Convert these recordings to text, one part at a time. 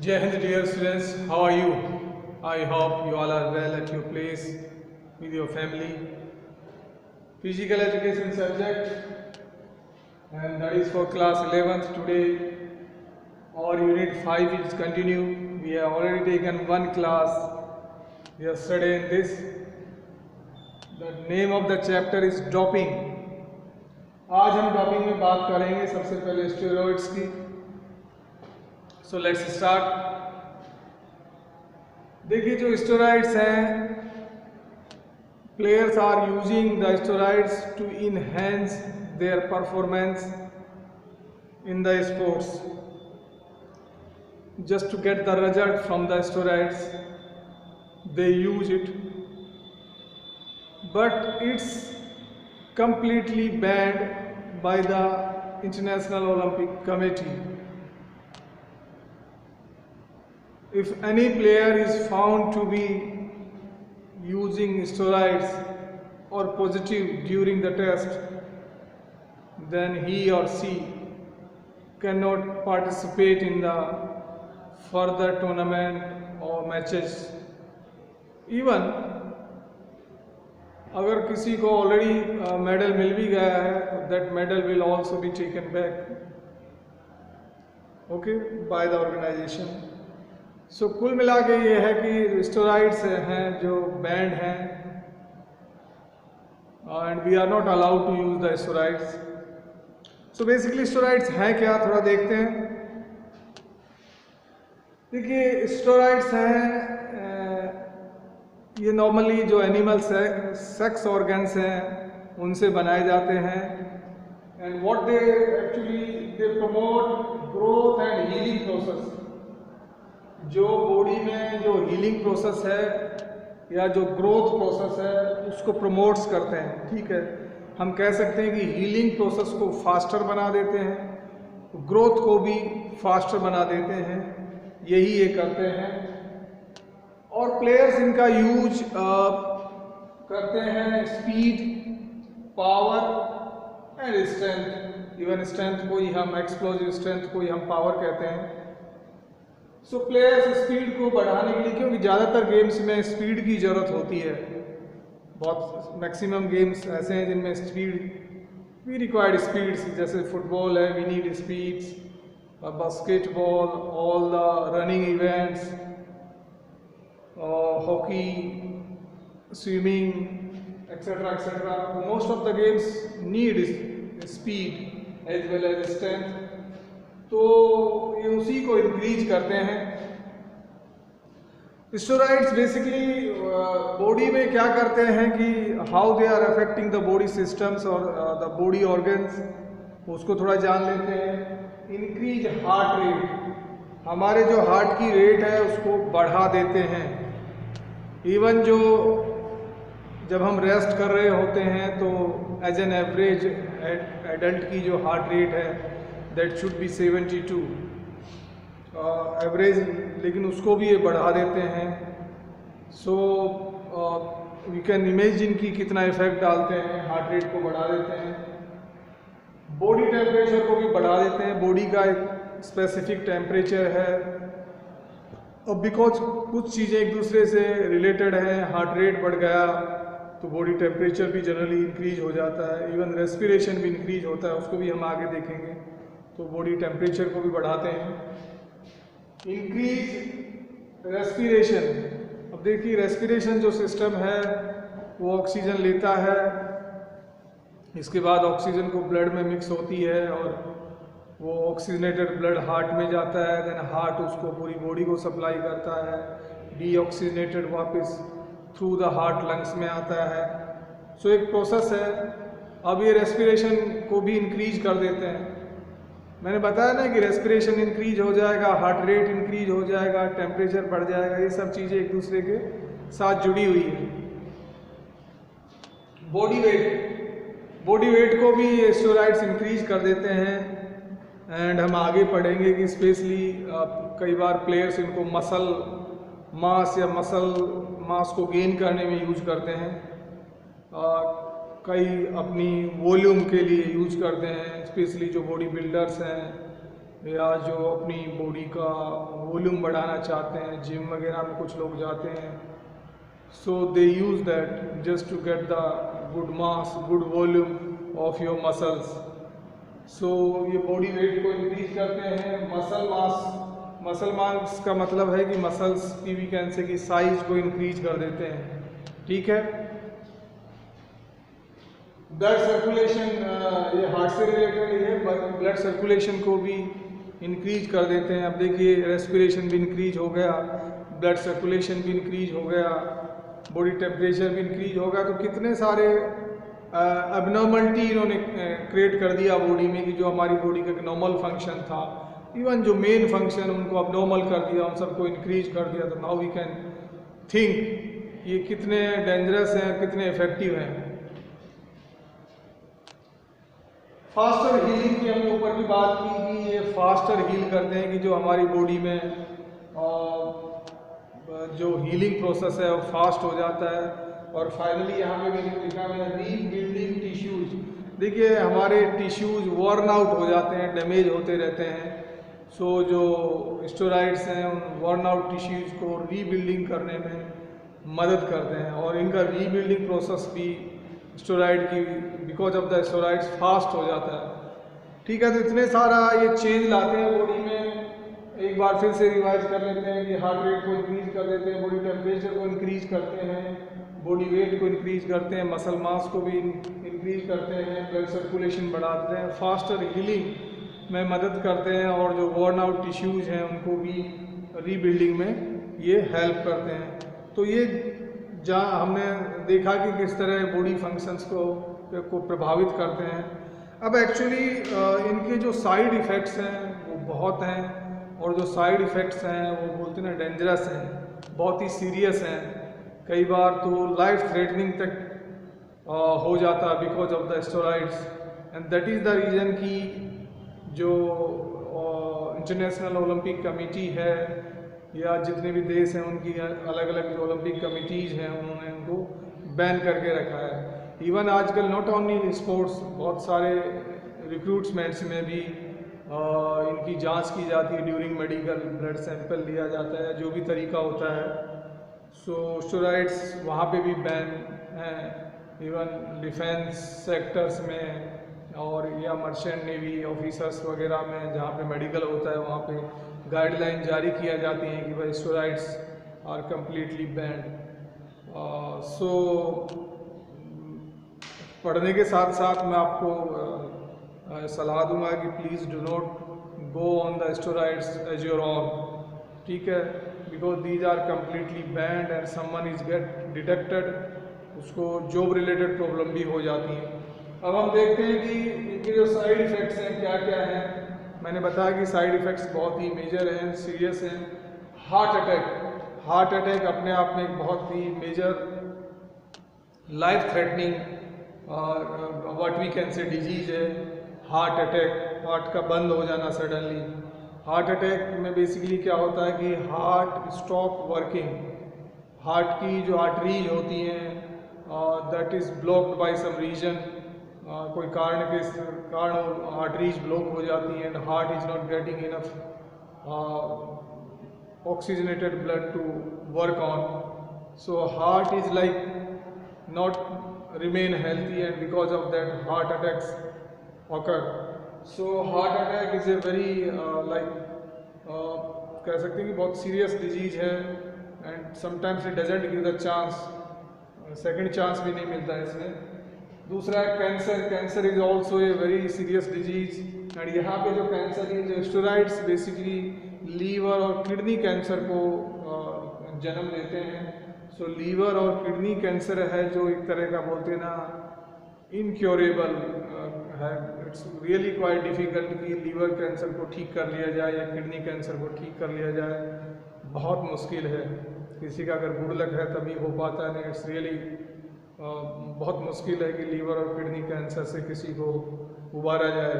Jai Hind, dear students, how are you? I hope you all are well at your place with your family. Physical education subject, and that is for class 11th. Today our unit 5 is continue. We have already taken one class yesterday in this. The name of the chapter is doping. आज हम doping में बात करेंगे सबसे पहले steroids की. So let's start. देखिए जो स्टेरॉइड्स हैं, players are using the steroids to enhance their performance in the sports, just to get the result from the steroids they use it, but it's completely banned by the International Olympic Committee. If any player is found to be using steroids or positive during the test, then he or she cannot participate in the further tournament or matches. Even अगर किसी को already medal मिल भी गया है, that medal will also be taken back okay by the organization. So कुल मिला के ये है कि स्टेरॉइड्स हैं जो बैंड हैं and we are not allowed to use the steroids. So basically steroids हैं क्या, थोड़ा देखते हैं. देखिए स्टेरॉइड्स हैं ये नॉर्मली जो एनिमल सेक्स ऑर्गन्स हैं उनसे बनाए जाते हैं. And what they actually they promote growth and healing process. जो बॉडी में जो हीलिंग प्रोसेस है या जो ग्रोथ प्रोसेस है उसको प्रमोट्स करते हैं. ठीक है, हम कह सकते हैं कि हीलिंग प्रोसेस को फास्टर बना देते हैं, ग्रोथ को भी फास्टर बना देते हैं. यही ये करते हैं और प्लेयर्स इनका यूज करते हैं speed, power and strength. Even strength को ही हम एक्सप्लोजिव स्ट्रेंथ को ही हम पावर कहते हैं. सो प्लेयर्स स्पीड को बढ़ाने के लिए, क्योंकि ज़्यादातर गेम्स में स्पीड की ज़रूरत होती है, बहुत मैक्सिमम गेम्स ऐसे हैं जिनमें स्पीड वी रिक्वायर्ड स्पीड्स, जैसे फुटबॉल है we need speeds, basketball, all the running events, hockey, swimming etcetera etcetera. Most of the games need speed as well as strength. तो ये उसी को इंक्रीज करते हैं. स्टेरॉइड्स बेसिकली बॉडी में क्या करते हैं कि how they are affecting the body systems और द बॉडी ऑर्गन्स, उसको थोड़ा जान लेते हैं. इंक्रीज हार्ट रेट, हमारे जो हार्ट की रेट है उसको बढ़ा देते हैं. इवन जो जब हम रेस्ट कर रहे होते हैं तो एज एन एवरेज एडल्ट की जो हार्ट रेट है दैट शुड बी 72 एवरेज, लेकिन उसको भी ये बढ़ा देते हैं. सो वी कैन इमेजिन कि कितना इफेक्ट डालते हैं, हार्ट रेट को बढ़ा देते हैं. बॉडी टेम्परेचर को भी बढ़ा देते हैं. बॉडी का एक स्पेसिफिक टेम्परेचर है और बिकॉज कुछ चीज़ें एक दूसरे से रिलेटेड हैं. हार्ट रेट बढ़ गया तो बॉडी टेम्परेचर भी जनरली इंक्रीज हो जाता है. इवन रेस्पिरेशन भी इंक्रीज होता है, उसको भी हम आगे देखेंगे. तो बॉडी टेम्परेचर को भी बढ़ाते हैं. इंक्रीज रेस्पिरेशन, अब देखिए रेस्पिरेशन जो सिस्टम है वो ऑक्सीजन लेता है, इसके बाद ऑक्सीजन को ब्लड में मिक्स होती है और वो ऑक्सीजनेटेड ब्लड हार्ट में जाता है. देन हार्ट उसको पूरी बॉडी को सप्लाई करता है. डीऑक्सीजनेटेड वापस थ्रू द हार्ट लंग्स में आता है. सो एक प्रोसेस है. अब ये रेस्पिरेशन को भी इंक्रीज कर देते हैं. मैंने बताया ना कि रेस्पिरेशन इंक्रीज हो जाएगा, हार्ट रेट इंक्रीज हो जाएगा, टेम्परेचर बढ़ जाएगा. ये सब चीज़ें एक दूसरे के साथ जुड़ी हुई है. बॉडी वेट को भी स्टेरॉइड्स इंक्रीज कर देते हैं. एंड हम आगे पढ़ेंगे कि स्पेशली कई बार प्लेयर्स इनको मसल मास या मसल मास को गेन करने में यूज करते हैं. कई अपनी वॉल्यूम के लिए यूज करते हैं, स्पेशली जो बॉडी बिल्डर्स हैं या जो अपनी बॉडी का वॉल्यूम बढ़ाना चाहते हैं, जिम वगैरह में कुछ लोग जाते हैं, so they use that just to get the good mass, good volume of your muscles. So ये बॉडी वेट को इंक्रीज करते हैं। मसल मास का मतलब है कि मसल्स की भी कैन से की साइज को इंक्रीज कर देते हैं, ठीक है। ब्लड सर्कुलेशन, ये हार्ट से रिलेटेड है, ब्लड सर्कुलेशन को भी इंक्रीज कर देते हैं। अब देखिए रेस्पिरेशन भी इंक्रीज हो गया, ब्लड सर्कुलेशन भी इंक्रीज हो गया, बॉडी टेम्परेचर भी इंक्रीज हो गया, तो कितने सारे एबनॉर्मलिटी इन्होंने क्रिएट कर दिया बॉडी में कि जो हमारी बॉडी का नॉर्मल फंक्शन था, इवन जो मेन फंक्शन उनको अबनॉर्मल कर दिया, उन सबको इंक्रीज कर दिया। तो नाउ वी कैन थिंक ये कितने डेंजरस हैं, कितने इफेक्टिव हैं। फास्टर हीलिंग की हमने ऊपर भी बात की कि ये फास्टर हील करते हैं कि जो हमारी बॉडी में जो हीलिंग प्रोसेस है वो फास्ट हो जाता है। और फाइनली यहाँ पे मैंने लिखा है रीबिल्डिंग टिश्यूज। देखिए हमारे टिश्यूज वर्न आउट हो जाते हैं, डैमेज होते रहते हैं। सो जो स्टेरॉइड्स हैं उन वर्न आउट टिश्यूज को रीबिल्डिंग करने में मदद करते हैं, और इनका रीबिल्डिंग प्रोसेस भी स्टेरॉइड की because of the steroids fast हो जाता है, ठीक है। तो इतने सारा ये चेंज लाते हैं बॉडी में। एक बार फिर से रिवाइज कर लेते हैं कि हार्ट रेट को इंक्रीज कर देते हैं, बॉडी टेम्परेचर को इंक्रीज करते हैं, बॉडी वेट को इंक्रीज करते हैं, मसल मास को भी इंक्रीज करते हैं, ब्लड सर्कुलेशन बढ़ाते हैं, फास्टर हीलिंग में मदद करते हैं, और जो वर्न आउट टिश्यूज हैं उनको भी रीबिल्डिंग में ये हेल्प करते हैं। तो ये जहाँ हमने देखा कि किस तरह बॉडी फंक्शंस को प्रभावित करते हैं। अब एक्चुअली इनके जो साइड इफ़ेक्ट्स हैं वो बहुत हैं, और जो साइड इफ़ेक्ट्स हैं वो बोलते हैं ना डेंजरस हैं, बहुत ही सीरियस हैं। कई बार तो लाइफ थ्रेटनिंग तक हो जाता है because of the steroids. And that is the reason कि जो इंटरनेशनल ओलंपिक कमेटी है या जितने भी देश हैं उनकी अलग अलग जो ओलंपिक कमिटीज़ हैं उन्होंने उनको बैन करके रखा है। इवन आजकल नॉट ओनली स्पोर्ट्स, बहुत सारे रिक्रूटमेंट्स में भी इनकी जांच की जाती है, ड्यूरिंग मेडिकल ब्लड सैंपल लिया जाता है, जो भी तरीका होता है। सो स्टेरॉइड्स वहाँ पे भी बैन हैं, इवन डिफेंस सेक्टर्स में और या मर्चेंट नेवी ऑफिसर्स वगैरह में जहाँ पे मेडिकल होता है वहाँ पे गाइडलाइन जारी किया जाती हैं कि भाई steroids are completely banned. So पढ़ने के साथ साथ मैं आपको सलाह दूंगा कि please do not go on the steroids as your own, ठीक है, because these are completely banned and someone is get detected, उसको जॉब रिलेटेड प्रॉब्लम भी हो जाती है। अब हम देखते हैं कि इनके जो साइड इफ़ेक्ट्स हैं क्या क्या हैं। मैंने बताया कि साइड इफ़ेक्ट्स बहुत ही मेजर हैं, सीरियस हैं। हार्ट अटैक अपने आप में एक बहुत ही major life threatening what we can say disease है हार्ट अटैक, हार्ट का बंद हो जाना सडनली। हार्ट अटैक में बेसिकली क्या होता है कि हार्ट स्टॉप वर्किंग, हार्ट की जो आर्टरीज होती हैं that is blocked by some reason, कोई कारण आर्टरीज ब्लॉक हो जाती हैं and heart is not getting enough oxygenated blood to work on, so heart is like not remain healthy and because of that heart attacks occur. So heart attack is a very कह सकते हैं कि बहुत serious disease है and sometimes it doesn't give the chance, second chance भी नहीं मिलता है इसमें। दूसरा cancer is also a very serious disease and यहाँ पे जो कैंसर है जो स्टेरॉइड्स बेसिकली लीवर और किडनी कैंसर को जन्म देते हैं। सो लीवर और किडनी कैंसर है जो एक तरह का बोलते हैं ना इनक्योरेबल है, इट्स रियली क्वाइट डिफ़िकल्ट कि लीवर कैंसर को ठीक कर लिया जाए या किडनी कैंसर को ठीक कर लिया जाए, बहुत मुश्किल है। किसी का अगर गुड लक है तभी हो पाता है, नहीं इट्स रियली बहुत मुश्किल है कि लीवर और किडनी कैंसर से किसी को उबारा जाए।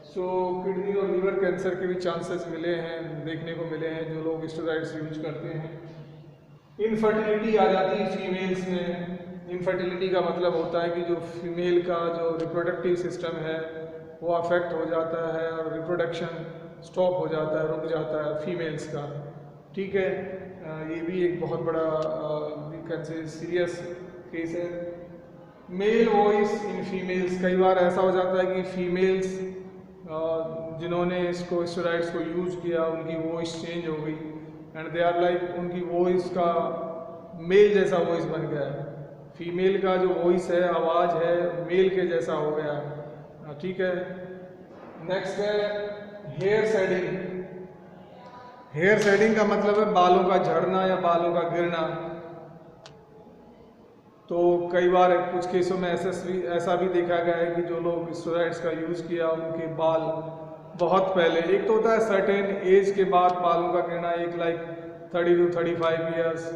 सो किडनी और लीवर कैंसर के भी चांसेस मिले हैं, देखने को मिले हैं जो लोग स्टेरॉइड्स यूज करते हैं। इनफर्टिलिटी आ जाती है फीमेल्स में। इनफर्टिलिटी का मतलब होता है कि जो फीमेल का जो रिप्रोडक्टिव सिस्टम है वो अफेक्ट हो जाता है और रिप्रोडक्शन स्टॉप हो जाता है, रुक जाता है फीमेल्स का, ठीक है। ये भी एक बहुत बड़ा सीरियस केस है। मेल वॉइस इन फीमेल्स, कई बार ऐसा हो जाता है कि फीमेल्स जिन्होंने इसको स्टेरॉइड्स को यूज़ किया उनकी वॉइस चेंज हो गई एंड दे आर लाइक, उनकी वॉइस का मेल जैसा वॉइस बन गया है। फीमेल का जो वॉइस है, आवाज़ है, मेल के जैसा हो गया, ठीक है। नेक्स्ट है हेयर शेडिंग। हेयर शेडिंग का मतलब है बालों का झड़ना या बालों का गिरना। तो कई बार कुछ केसों में ऐसा भी देखा गया है कि जो लोग स्टेरॉइड्स का यूज़ किया उनके बाल बहुत पहले, एक तो होता है सर्टेन एज के बाद बालों का गिरना, एक लाइक 30 to 35 ईयर्स,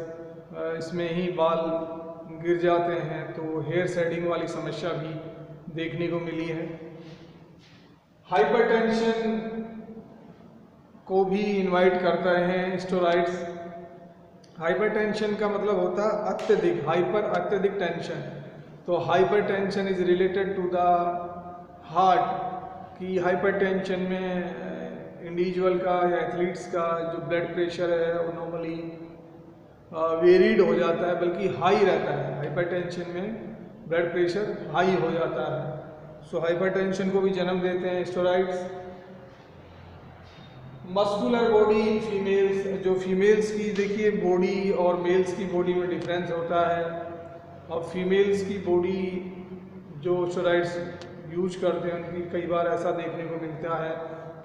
इसमें ही बाल गिर जाते हैं, तो हेयर शेडिंग वाली समस्या भी देखने को मिली है। हाइपरटेंशन को भी इनवाइट करते हैं स्टेरॉइड्स। हाइपरटेंशन का मतलब होता है अत्यधिक, हाइपर अत्यधिक टेंशन। तो hypertension is related to the heart, कि हाइपरटेंशन में इंडिविजुअल का या एथलीट्स का जो ब्लड प्रेशर है वो नॉर्मली वेरीड हो जाता है, बल्कि हाई रहता है। हाइपरटेंशन में ब्लड प्रेशर हाई हो जाता है। सो हाइपरटेंशन को भी जन्म देते हैं steroids. Muscular body in females, जो फीमेल्स की देखिए बॉडी और मेल्स की बॉडी में डिफरेंस होता है। और फीमेल्स की बॉडी जो स्टेरॉइड्स यूज करते हैं उनकी कई बार ऐसा देखने को मिलता है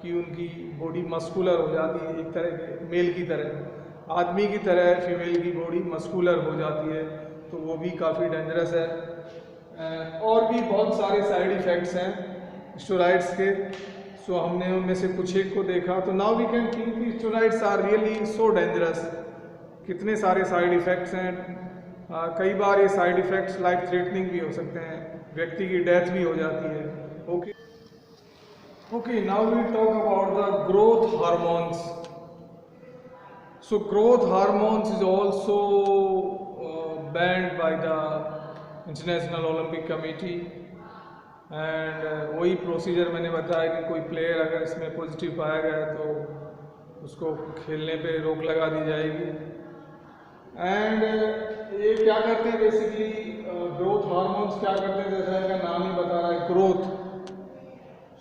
कि उनकी बॉडी मस्कुलर हो जाती है, एक तरह के मेल की तरह, आदमी की तरह फीमेल की बॉडी मस्कुलर हो जाती है, तो वो भी काफ़ी डेंजरस है। और भी बहुत सारे साइड इफ़ेक्ट्स हैं स्टेरॉइड्स के, सो हमने उनमें से कुछ एक को देखा। तो नाउ वी कैन थिंक कि steroids are really so dangerous, कितने सारे साइड इफ़ेक्ट्स हैं। कई बार ये साइड इफ़ेक्ट्स लाइफ थ्रेटनिंग भी हो सकते हैं, व्यक्ति की डेथ भी हो जाती है। Okay, now we talk about the growth hormones. So growth hormones is also banned by the International Olympic Committee and वही प्रोसीजर मैंने बताया कि कोई प्लेयर अगर इसमें पॉजिटिव पाया गया तो उसको खेलने पे रोक लगा दी जाएगी। एंड ये क्या करते हैं बेसिकली, ग्रोथ हार्मोन्स क्या करते हैं, जैसा इनका नाम ही बता रहा है ग्रोथ।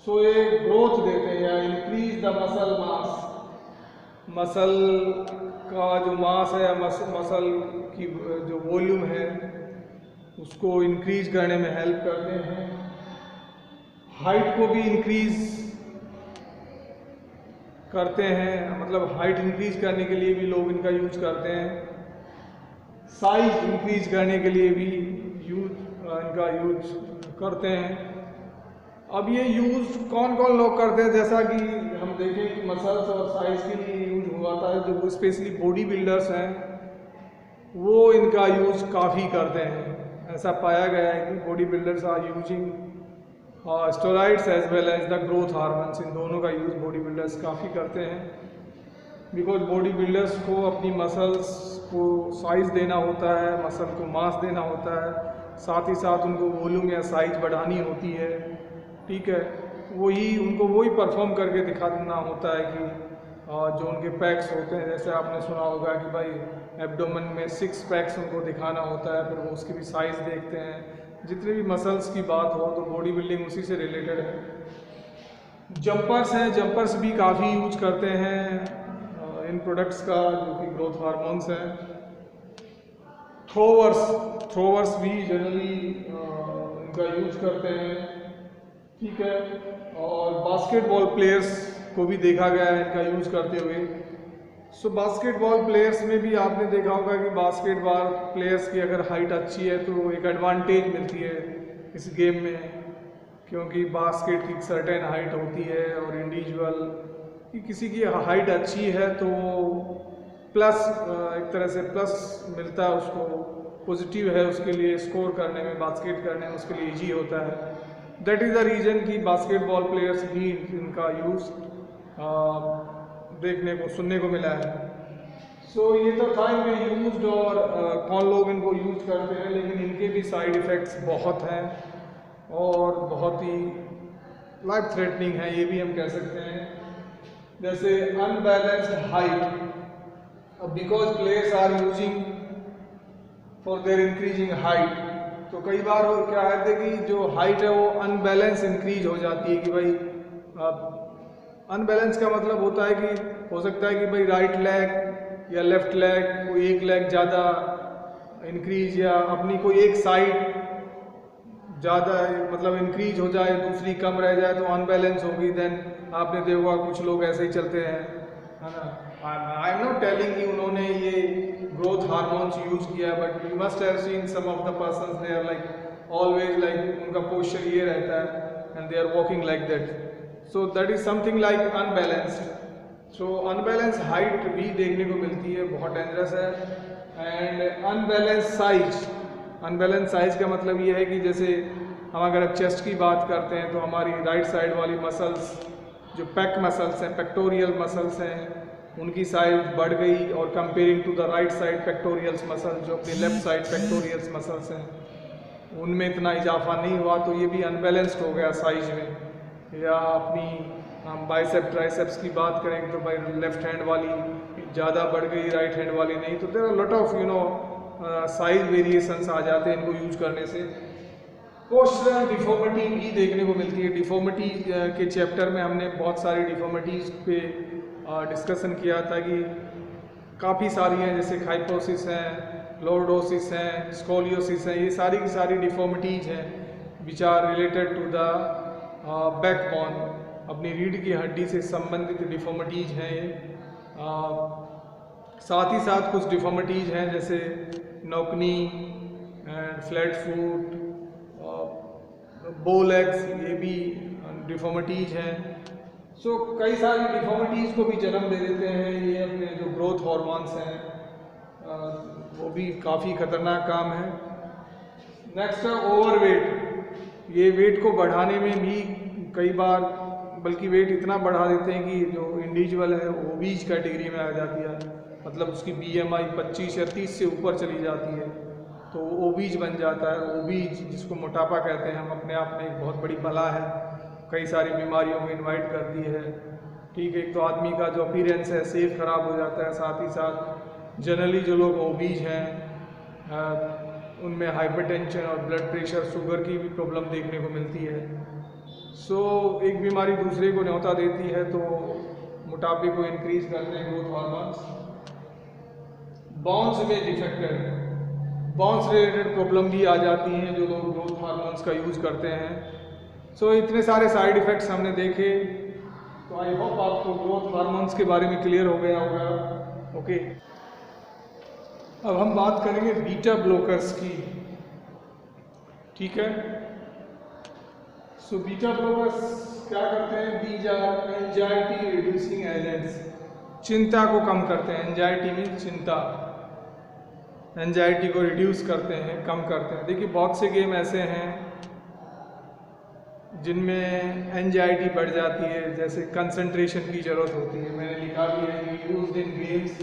सो ये ग्रोथ देते हैं या increase the muscle mass, muscle का जो मास है या मसल की जो वॉल्यूम है उसको इंक्रीज करने में हेल्प करते हैं। हाइट को भी इंक्रीज करते हैं, मतलब हाइट इंक्रीज करने के लिए भी लोग इनका यूज करते हैं। साइज इंक्रीज करने के लिए भी इनका यूज करते हैं। अब ये यूज कौन कौन लोग करते हैं, जैसा कि हम देखें कि मसल्स और साइज के लिए यूज हुआ था, जो स्पेशली बॉडी बिल्डर्स हैं वो इनका यूज काफ़ी करते हैं। ऐसा पाया गया है कि body builders are using steroids as well as the growth hormones, इन दोनों का यूज़ बॉडी बिल्डर्स काफ़ी करते हैं। बिकॉज बॉडी बिल्डर्स को अपनी मसल्स को साइज देना होता है, मसल को मास देना होता है, साथ ही साथ उनको वॉल्यूम या साइज बढ़ानी होती है, ठीक है। उनको वही परफॉर्म करके दिखाना होता है कि जो उनके पैक्स होते हैं, जैसे आपने सुना होगा कि भाई एब्डोमेन में 6 पैक्स उनको दिखाना होता है, फिर वो उसकी भी साइज़ देखते हैं। जितने भी मसल्स की बात हो तो बॉडी बिल्डिंग उसी से रिलेटेड है। जंपर्स हैं, जंपर्स भी काफ़ी यूज करते हैं इन प्रोडक्ट्स का, जो कि ग्रोथ हार्मोन्स हैं। थ्रोवर्स भी जनरली इनका यूज करते हैं, ठीक है। और बास्केटबॉल प्लेयर्स को भी देखा गया है इनका यूज करते हुए। सो बास्केटबॉल प्लेयर्स में भी आपने देखा होगा कि बास्केटबॉल प्लेयर्स की अगर हाइट अच्छी है तो एक एडवांटेज मिलती है इस गेम में, क्योंकि बास्केट की सर्टेन हाइट होती है और इंडिविजुअल कि किसी की हाइट अच्छी है तो प्लस एक तरह से प्लस मिलता है उसको, पॉजिटिव है उसके लिए, स्कोर करने में, बास्केट करने में उसके लिए ईजी होता है। दैट इज़ द रीज़न कि बास्केटबॉल प्लेयर्स भी इनका यूज़ देखने को सुनने को मिला है। सो ये तो था इनके यूज और कौन लोग इनको यूज करते हैं, लेकिन इनके भी साइड इफ़ेक्ट्स बहुत हैं और बहुत ही लाइफ थ्रेटनिंग है, ये भी हम कह सकते हैं। जैसे अनबैलेंस्ड हाइट, अब because players are using for their increasing height, तो कई बार वो क्या है कि जो हाइट है वो अनबैलेंस इंक्रीज हो जाती है कि भाई अनबैलेंस का मतलब होता है कि हो सकता है कि भाई राइट लेग या लेफ्ट लेग, कोई एक लेग ज़्यादा इंक्रीज या अपनी कोई एक साइड ज़्यादा मतलब इंक्रीज हो जाए, दूसरी कम रह जाए तो अनबैलेंस होगी। देन आपने देखा कुछ लोग ऐसे ही चलते हैं, है ना। आई एम नॉट टेलिंग कि उन्होंने ये ग्रोथ हार्मोन्स यूज किया, but you must have seen some of the persons they are like always like उनका पोस्चर ये रहता है and they are walking like that, so that is something like unbalanced. So unbalance height भी देखने को मिलती है, बहुत डेंजरस है। And unbalance size, unbalance size का मतलब ये है कि जैसे हम अगर चेस्ट की बात करते हैं तो हमारी राइट साइड वाली मसल्स जो पेक मसल्स हैं, पेक्टोरियल मसल्स हैं, उनकी साइज बढ़ गई और comparing to the right side pectorals muscles जो अपने लेफ्ट साइड पेक्टोरियल्स मसल्स हैं उनमें इतना इजाफा नहीं हुआ, तो ये भी अनबैलेंस्ड हो गया साइज में। या अपनी हम बाइसेप ट्राइसेप्स की बात करें तो भाई लेफ्ट हैंड वाली ज़्यादा बढ़ गई, राइट हैंड वाली नहीं, तो there are lot of size variations आ जाते हैं इनको यूज करने से। पोस्चरल डिफॉर्मिटी भी देखने को मिलती है। डिफॉर्मिटी के चैप्टर में हमने बहुत सारी डिफॉर्मिटीज़ पे डिस्कशन किया था कि काफ़ी सारी हैं, जैसे हाइपोसिस हैं, लॉर्डोसिस हैं, स्कोलियोसिस हैं, ये सारी की सारी डिफॉर्मिटीज़ हैं which are related to the backbone, अपनी रीढ़ की हड्डी से संबंधित डिफॉर्मिटीज़ हैं ये। साथ ही साथ कुछ डिफॉर्मिटीज़ हैं जैसे knock knee and flat foot, bow legs, ये भी डिफॉर्मिटीज़ हैं। सो कई सारी डिफॉर्मिटीज़ को भी जन्म दे देते हैं ये अपने जो ग्रोथ हार्मोन्स हैं, वो भी काफ़ी ख़तरनाक काम है। नेक्स्ट है ओवरवेट। ये वेट को बढ़ाने में भी कई बार बल्कि वेट इतना बढ़ा देते हैं कि जो इंडिविजुअल है ओबीज कैटेगरी में आ जाती है, मतलब उसकी BMI 25 या 30 से ऊपर चली जाती है तो ओबीज बन जाता है। ओबीज जिसको मोटापा कहते हैं, हम अपने आप में एक बहुत बड़ी बला है, कई सारी बीमारियों में इनवाइट करती है। ठीक है, एक तो आदमी का जो अपीयरेंस है सेफ ख़राब हो जाता है, साथ ही साथ जनरली जो लोग ओबीज हैं उनमें हाइपरटेंशन और ब्लड प्रेशर, शुगर की भी प्रॉब्लम देखने को मिलती है। सो एक बीमारी दूसरे को न्योता देती है, तो मोटापे को इंक्रीज करते हैं ग्रोथ हार्मोन्स। बॉन्स में डिफेक्टेड, बॉन्स रिलेटेड प्रॉब्लम भी आ जाती हैं जो लोग ग्रोथ हार्मोन्स का यूज़ करते हैं। सो इतने सारे साइड इफ़ेक्ट्स हमने देखे, तो आई होप आपको ग्रोथ हार्मोन्स के बारे में क्लियर हो गया होगा। ओके, अब हम बात करेंगे बीटा ब्लॉकर्स की। ठीक है, सो बीटा ब्लॉकर्स क्या करते हैं? These are anxiety reducing agents, चिंता को कम करते हैं। एंजाइटी मीन चिंता, एंजाइटी को रिड्यूस करते हैं, कम करते हैं। देखिए बहुत से गेम ऐसे हैं जिनमें एंजाइटी बढ़ जाती है, जैसे कंसंट्रेशन की ज़रूरत होती है। मैंने लिखा भी है used in games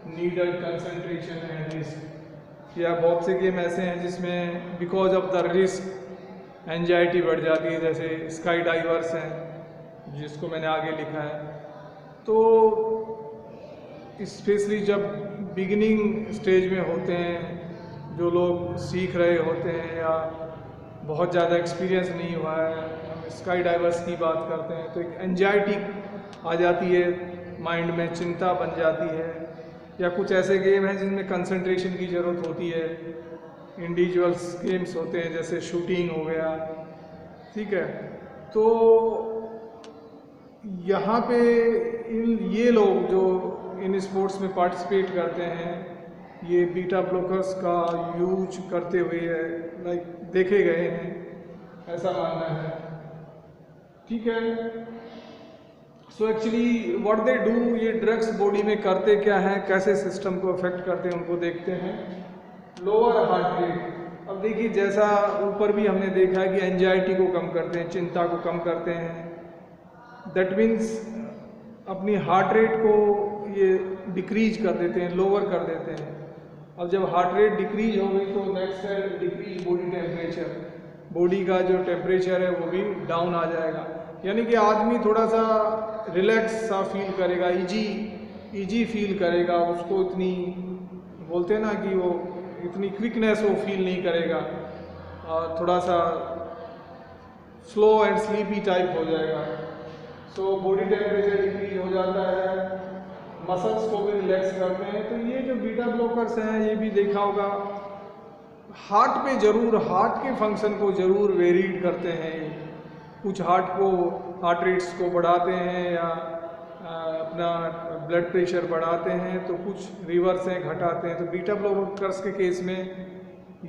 needed concentration and risk. या बहुत से गेम ऐसे हैं जिसमें because of the risk anxiety बढ़ जाती है, जैसे स्काई डाइवर्स हैं जिसको मैंने आगे लिखा है। तो स्पेशली जब बिगिनिंग स्टेज में होते हैं, जो लोग सीख रहे होते हैं या बहुत ज़्यादा एक्सपीरियंस नहीं हुआ है, हम स्काई डाइवर्स की बात करते हैं, तो एक एंजाइटी आ जाती है माइंड में, चिंता बन जाती है। या कुछ ऐसे गेम हैं जिनमें कंसंट्रेशन की ज़रूरत होती है, इंडिविजुअल्स गेम्स होते हैं जैसे शूटिंग हो गया। ठीक है, तो यहाँ पे ये लोग जो इन स्पोर्ट्स में पार्टिसिपेट करते हैं, ये बीटा ब्लॉकर्स का यूज करते हुए लाइक देखे गए हैं, ऐसा मानना है। ठीक है, so actually what they do, ये ड्रग्स बॉडी में करते क्या हैं, कैसे सिस्टम को अफेक्ट करते हैं, उनको देखते हैं। लोअर हार्ट रेट, अब देखिए जैसा ऊपर भी हमने देखा है कि एंजाइटी को कम करते हैं, चिंता को कम करते हैं, दैट मीन्स अपनी हार्ट रेट को ये डिक्रीज कर देते हैं, लोअर कर देते हैं। अब जब हार्ट रेट डिक्रीज हो गई तो नेक्स्ट है डिक्रीज बॉडी टेम्परेचर, बॉडी का जो टेम्परेचर है वो भी डाउन आ जाएगा। यानी कि आदमी थोड़ा सा रिलैक्स सा फील करेगा, इजी फील करेगा, उसको इतनी बोलते हैं ना कि वो इतनी क्विकनेस वो फील नहीं करेगा, और थोड़ा सा स्लो एंड स्लीपी टाइप हो जाएगा। सो बॉडी टेम्परेचर डिक्रीज हो जाता है, मसल्स को भी रिलैक्स करते हैं। तो ये जो बीटा ब्लॉकर्स हैं, ये भी देखा होगा हार्ट पे जरूर, हार्ट के फंक्शन को जरूर वेरीड करते हैं। कुछ हार्ट रेट्स को बढ़ाते हैं या अपना ब्लड प्रेशर बढ़ाते हैं, तो कुछ रिवर्स हैं, घटाते हैं। तो बीटा ब्लॉकर्स के केस में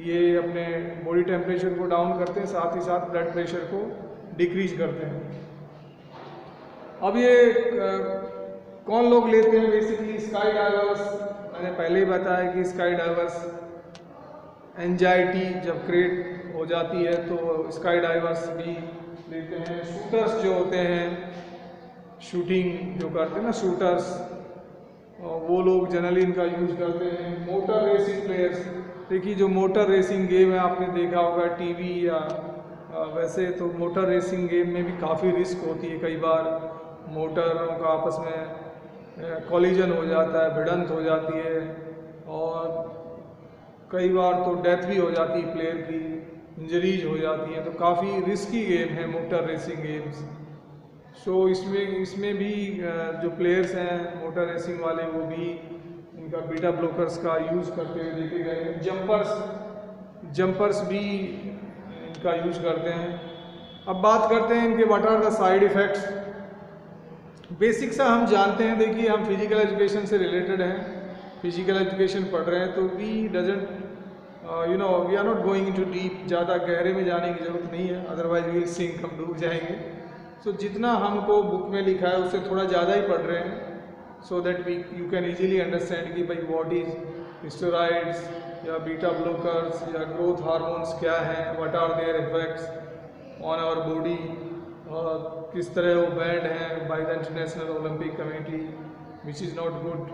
ये अपने बॉडी टेम्परेचर को डाउन करते हैं, साथ ही साथ ब्लड प्रेशर को डिक्रीज करते हैं। अब ये कौन लोग लेते हैं? Basically sky divers. मैंने पहले ही बताया कि स्काई डाइवर्स एंजाइटी जब क्रिएट हो जाती है तो स्काई डाइवर्स भी लेते हैं। शूटर्स जो होते हैं, शूटिंग जो करते हैं ना शूटर्स, वो लोग जनरली इनका यूज़ करते हैं। मोटर रेसिंग प्लेयर्स, देखिए जो मोटर रेसिंग गेम है आपने देखा होगा टीवी या वैसे तो मोटर रेसिंग गेम में भी काफ़ी रिस्क होती है। कई बार मोटरों का आपस में कॉलिजन हो जाता है, भिड़ंत हो जाती है, और कई बार तो डेथ भी हो जाती है, प्लेयर की इंजरीज हो जाती है। तो काफ़ी रिस्की गेम है मोटर रेसिंग गेम्स। सो इसमें भी जो प्लेयर्स हैं मोटर रेसिंग वाले, वो भी इनका बीटा ब्लॉकर्स का यूज़ करते हुए देखे गए हैं। जंपर्स भी इनका यूज़ करते हैं। अब बात करते हैं इनके what are the side effects. Basic सा हम जानते हैं, देखिए हम फिजिकल एजुकेशन से रिलेटेड हैं, फिजिकल एजुकेशन पढ़ रहे हैं, तो we are not going into deep, ज़्यादा गहरे में जाने की ज़रूरत नहीं है, अदरवाइज वी विल सिंक, हम डूब जाएंगे। सो जितना हमको बुक में लिखा है उससे थोड़ा ज़्यादा ही पढ़ रहे हैं, so that you can easily understand कि भाई व्हाट इज स्टेरॉइड्स या बीटा ब्लॉकर्स या ग्रोथ हार्मोन्स क्या हैं, what are their effects on our body, और किस तरह वो बैंड हैं by the International Olympic Committee, which is not good,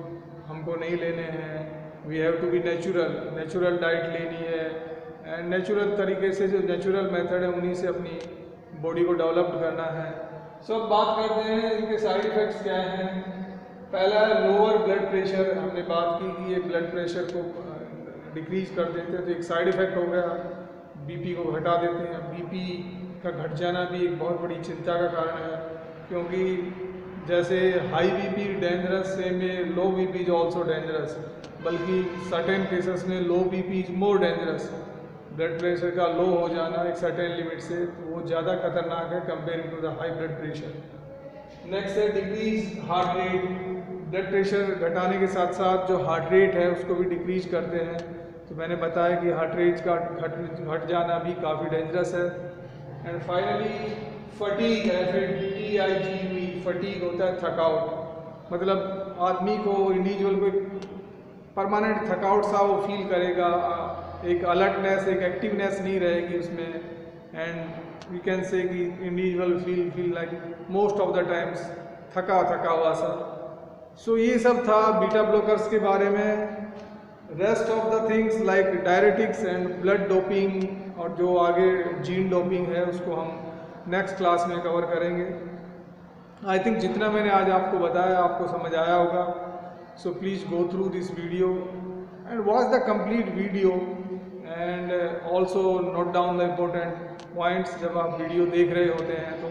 हमको नहीं लेने हैं। We have to be natural diet लेनी है, एंड नेचुरल तरीके से, जो नेचुरल मेथड है उन्हीं से अपनी बॉडी को डेवलप करना है। सो अब बात करते हैं इनके साइड इफ़ेक्ट्स क्या हैं। पहला है लोअर ब्लड प्रेशर। हमने बात की कि ये ब्लड प्रेशर को डिक्रीज कर देते हैं, तो एक साइड इफ़ेक्ट हो गया, बीपी को घटा देते हैं। बीपी का घट जाना भी एक बहुत बड़ी चिंता का कारण है, क्योंकि जैसे हाई बीपी डेंजरस, सेम में लो बीपी इज ऑल्सो डेंजरस, बल्कि सर्टेन केसेस में लो BP is more dangerous. Blood pressure का लो हो जाना एक सर्टेन लिमिट से, तो वो ज़्यादा खतरनाक है comparing to the high blood pressure. Next है decrease heart rate. Blood pressure घटाने के साथ साथ जो हार्ट रेट है उसको भी डिक्रीज करते हैं। तो मैंने बताया कि हार्ट रेट का घट जाना भी काफ़ी डेंजरस है। एंड फाइनली फटीग है, फिर TIGV, फटीग होता है थकावट, मतलब आदमी को, इंडिविजुअल को परमानेंट थकावट सा वो फील करेगा, एक अलर्टनेस, एक एक्टिवनेस नहीं रहेगी उसमें, एंड वी कैन से कि individual feel like most of the times थका हुआ सा। सो ये सब था बीटा ब्लॉकर्स के बारे में। Rest of the things like diuretics and blood doping, और जो आगे जीन डोपिंग है उसको हम नेक्स्ट क्लास में कवर करेंगे। आई थिंक जितना मैंने आज आपको बताया आपको समझ आया होगा। So please go through this video and watch the complete video, and also note down the important points जब आप वीडियो देख रहे होते हैं तो।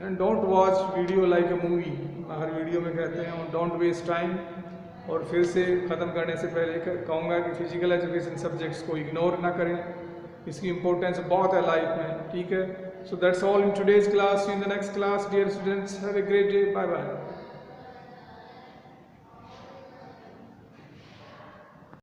And don't watch video like a movie, her video में कहते हैं, और डोंट वेस्ट टाइम। और फिर से ख़त्म करने से पहले कहूँगा कि फिजिकल एजुकेशन सब्जेक्ट्स को इग्नोर ना करें, इसकी इम्पोर्टेंस बहुत है लाइफ में, ठीक है। So that's all in today's class. In the next class dear students, have a great day, bye bye.